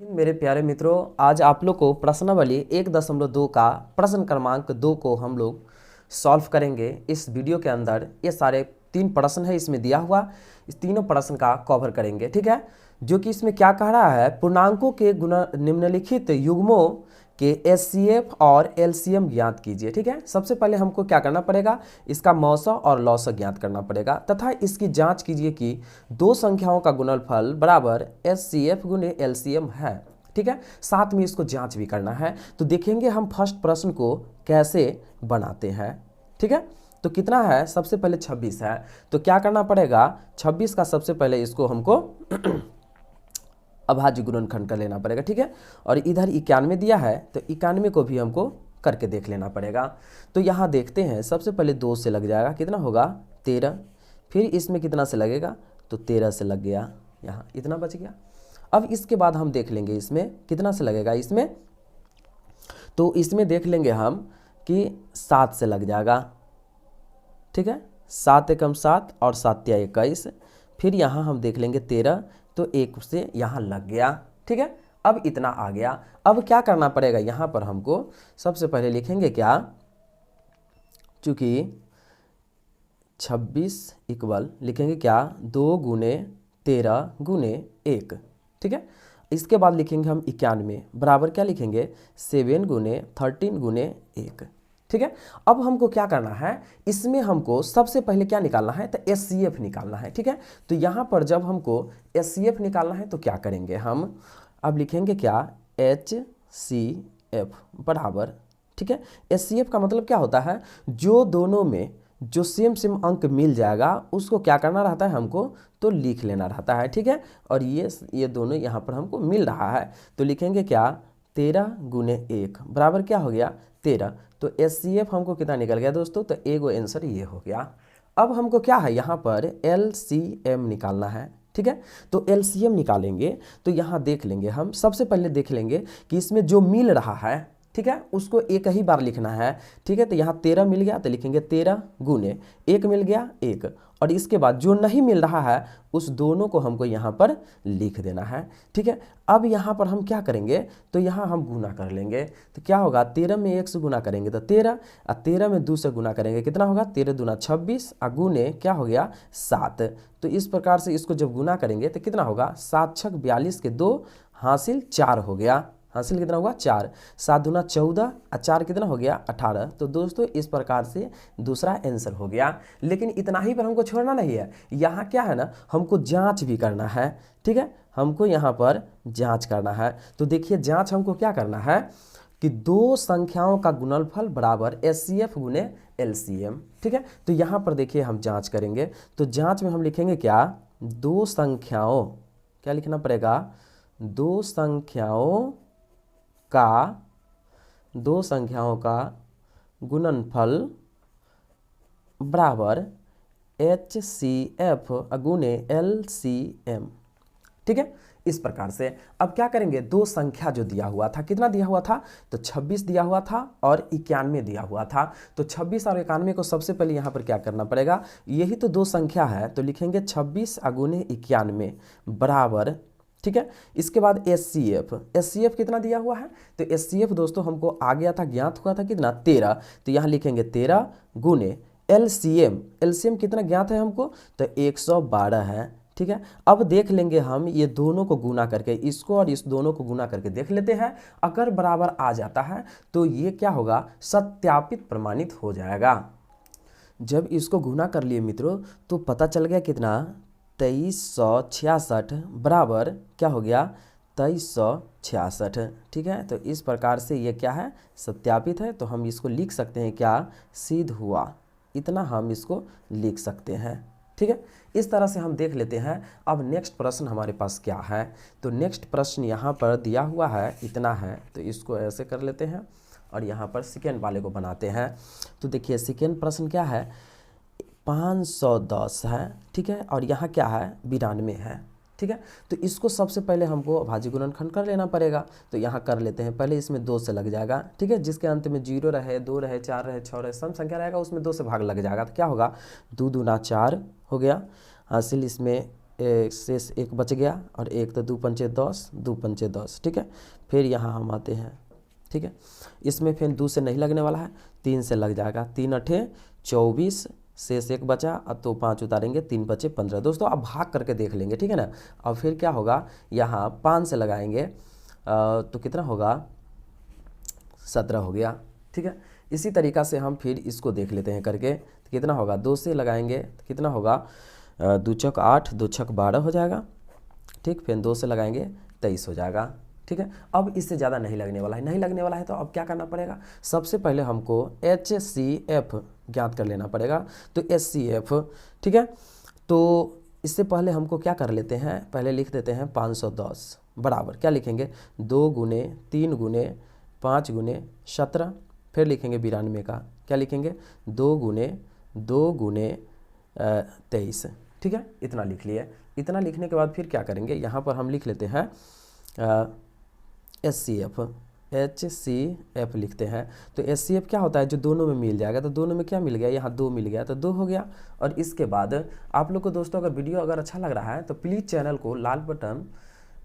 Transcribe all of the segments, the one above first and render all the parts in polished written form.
मेरे प्यारे मित्रों, आज आप लोग को प्रश्नावली 1.2 का प्रश्न क्रमांक 2 को हम लोग सॉल्व करेंगे। इस वीडियो के अंदर ये सारे 3 प्रश्न है इसमें दिया हुआ, इस तीनों प्रश्न का कवर करेंगे। ठीक है, जो कि इसमें क्या कह रहा है, पूर्णांकों के गुना निम्नलिखित युग्मों के एचसीएफ और एलसीएम ज्ञात कीजिए। ठीक है, सबसे पहले हमको क्या करना पड़ेगा, इसका मौसा और लौसा ज्ञात करना पड़ेगा तथा इसकी जांच कीजिए कि दो संख्याओं का गुणनफल बराबर एचसीएफ गुने एलसीएम है। ठीक है, साथ में इसको जांच भी करना है। तो देखेंगे हम फर्स्ट प्रश्न को कैसे बनाते हैं। ठीक है, तो कितना है, सबसे पहले 26 है, तो क्या करना पड़ेगा, 26 का सबसे पहले इसको हमको अभाज्य गुणनखंड कर लेना पड़ेगा। ठीक है, और इधर 91 दिया है, तो 91 को भी हमको करके देख लेना पड़ेगा। तो यहाँ देखते हैं, सबसे पहले 2 से लग जाएगा, कितना होगा 13, फिर इसमें कितना से लगेगा, तो 13 से लग गया, यहाँ इतना बच गया। अब इसके बाद हम देख लेंगे इसमें कितना से लगेगा, इसमें तो इसमें देख लेंगे हम कि 7 से लग जाएगा। ठीक है, 7 एकम 7 और 7 तिया 21, फिर यहाँ हम देख लेंगे 13, तो 1 से यहाँ लग गया। ठीक है, अब इतना आ गया। अब क्या करना पड़ेगा, यहाँ पर हमको सबसे पहले लिखेंगे क्या, चूँकि 26 इक्वल लिखेंगे क्या, 2 गुने 13 गुने 1। ठीक है, इसके बाद लिखेंगे हम 91 बराबर क्या लिखेंगे, 7 गुने 13 गुने 1। ठीक है, अब हमको क्या करना है, इसमें हमको सबसे पहले क्या निकालना है, तो एचसीएफ निकालना है। ठीक है, तो यहाँ पर जब हमको एचसीएफ निकालना है तो क्या करेंगे हम, अब लिखेंगे क्या, एचसीएफ बराबर, ठीक है, एचसीएफ का मतलब क्या होता है, जो दोनों में जो सेम सेम अंक मिल जाएगा उसको क्या करना रहता है हमको, तो लिख लेना रहता है। ठीक है, और ये दोनों यहाँ पर हमको मिल रहा है, तो लिखेंगे क्या, 13 गुने 1 बराबर क्या हो गया, 13। तो एचसीएफ हमको कितना निकल गया दोस्तों, तो एगो आंसर ये हो गया। अब हमको क्या है, यहाँ पर एलसीएम निकालना है। ठीक है, तो एलसीएम निकालेंगे तो यहाँ देख लेंगे हम, सबसे पहले देख लेंगे कि इसमें जो मिल रहा है, ठीक है, उसको एक ही बार लिखना है। ठीक है, तो यहाँ 13 मिल गया तो लिखेंगे 13 गुने 1 मिल गया 1, और इसके बाद जो नहीं मिल रहा है उस दोनों को हमको यहाँ पर लिख देना है। ठीक है, अब यहाँ पर हम क्या करेंगे, तो यहाँ हम गुना कर लेंगे, तो क्या होगा, 13 में 1 से गुना करेंगे तो 13, और 13 में 2 से गुना करेंगे कितना होगा, 13 दूना 26, और गुने क्या हो गया 7। तो इस प्रकार से इसको जब गुना करेंगे तो कितना होगा, 7 छक 42 के 2 हासिल 4 हो गया, हासिल कितना होगा 4, 7 दूना 14 और 4 कितना हो गया 18। तो दोस्तों इस प्रकार से दूसरा आंसर हो गया। लेकिन इतना ही पर हमको छोड़ना नहीं है, यहाँ क्या है ना, हमको जांच भी करना है। ठीक है, हमको यहाँ पर जांच करना है। तो देखिए जांच हमको क्या करना है कि दो संख्याओं का गुणनफल बराबर एचसीएफ गुने एलसीएम। ठीक है, तो यहाँ पर देखिए हम जाँच करेंगे, तो जाँच में हम लिखेंगे क्या, दो संख्याओं, क्या लिखना पड़ेगा, दो संख्याओं का गुणनफल बराबर एचसीएफ गुने एलसीएम। ठीक है, इस प्रकार से अब क्या करेंगे, दो संख्या जो दिया हुआ था, कितना दिया हुआ था, तो 26 दिया हुआ था और 91 दिया हुआ था। तो 26 और 91 को सबसे पहले यहाँ पर क्या करना पड़ेगा, यही तो दो संख्या है, तो लिखेंगे 26 गुने 91 बराबर, ठीक है, इसके बाद एचसीएफ कितना दिया हुआ है, तो एचसीएफ दोस्तों हमको आ गया था, ज्ञात हुआ था कितना 13, तो यहाँ लिखेंगे 13 गुने एलसीएम कितना ज्ञात है हमको, तो 112 है। ठीक है, अब देख लेंगे हम ये दोनों को गुना करके, इसको और इस दोनों को गुना करके देख लेते हैं, अगर बराबर आ जाता है तो ये क्या होगा, सत्यापित प्रमाणित हो जाएगा। जब इसको गुना कर लिए मित्रों तो पता चल गया कितना, 2366 बराबर क्या हो गया, 2366। ठीक है, तो इस प्रकार से ये क्या है, सत्यापित है। तो हम इसको लिख सकते हैं क्या, सिद्ध हुआ, इतना हम इसको लिख सकते हैं। ठीक है, इस तरह से हम देख लेते हैं। अब नेक्स्ट प्रश्न हमारे पास क्या है, तो नेक्स्ट प्रश्न यहाँ पर दिया हुआ है, इतना है, तो इसको ऐसे कर लेते हैं और यहाँ पर सेकेंड वाले को बनाते हैं। तो देखिए सेकेंड प्रश्न क्या है, 510 है। ठीक है, और यहाँ क्या है, 92 है। ठीक है, तो इसको सबसे पहले हमको अभाज्य गुणनखंड कर लेना पड़ेगा, तो यहाँ कर लेते हैं। पहले इसमें 2 से लग जाएगा, ठीक है, जिसके अंत में 0 रहे, 2 रहे, 4 रहे, 6 रहे, सम संख्या रहेगा उसमें 2 से भाग लग जाएगा, तो क्या होगा, 2 दूना 4 हो गया, हासिल इसमें शेष 1 बच गया, और 1 तो 2 पंचे 10, 2 पंचे 10, ठीक है। फिर यहाँ हम आते हैं, ठीक है। इसमें फिर 2 से नहीं लगने वाला है, 3 से लग जाएगा, 3 अठे 24, शेष 1 बचा, अब तो 5 उतारेंगे, 3 बचे 15। दोस्तों अब भाग करके देख लेंगे, ठीक है ना। अब फिर क्या होगा, यहाँ 5 से लगाएंगे तो कितना होगा, 17 हो गया, ठीक है। इसी तरीक़ा से हम फिर इसको देख लेते हैं करके, तो कितना होगा, 2 से लगाएंगे तो कितना होगा, 2 चौक 8, 2 छक 12 हो जाएगा, ठीक। फिर 2 से लगाएंगे 23 हो जाएगा, ठीक है। अब इससे ज़्यादा नहीं लगने वाला है, नहीं लगने वाला है तो अब क्या करना पड़ेगा, सबसे पहले हमको HCF ज्ञात कर लेना पड़ेगा। तो HCF, ठीक है। तो इससे पहले हमको क्या कर लेते हैं, पहले लिख देते हैं 510 बराबर क्या लिखेंगे, 2 गुने 3 गुने 5 गुने 17, फिर लिखेंगे 92 का क्या लिखेंगे, 2 गुने 23, ठीक है। इतना लिख लिए। इतना लिखने के बाद फिर क्या करेंगे, यहाँ पर हम लिख लेते हैं HCF लिखते हैं। तो HCF क्या होता है, जो दोनों में मिल जाएगा, तो दोनों में क्या मिल गया, यहाँ 2 मिल गया तो 2 हो गया। और इसके बाद आप लोग को दोस्तों अगर वीडियो अगर अच्छा लग रहा है तो प्लीज़ चैनल को लाल बटन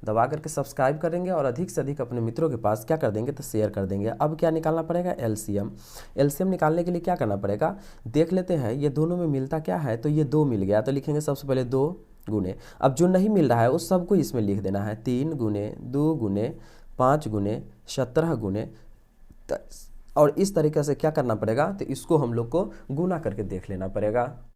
दबा करके सब्सक्राइब करेंगे, और अधिक से अधिक अपने मित्रों के पास क्या कर देंगे, तो शेयर कर देंगे। अब क्या निकालना पड़ेगा, LCM निकालने के लिए क्या करना पड़ेगा, देख लेते हैं ये दोनों में मिलता क्या है। तो ये 2 मिल गया, तो लिखेंगे सबसे पहले 2 गुने, अब जो नहीं मिल रहा है उस सबको इसमें लिख देना है, 3 गुने 2 गुने 5 गुने 17 गुने 23। और इस तरीके से क्या करना पड़ेगा, तो इसको हम लोग को गुना करके देख लेना पड़ेगा।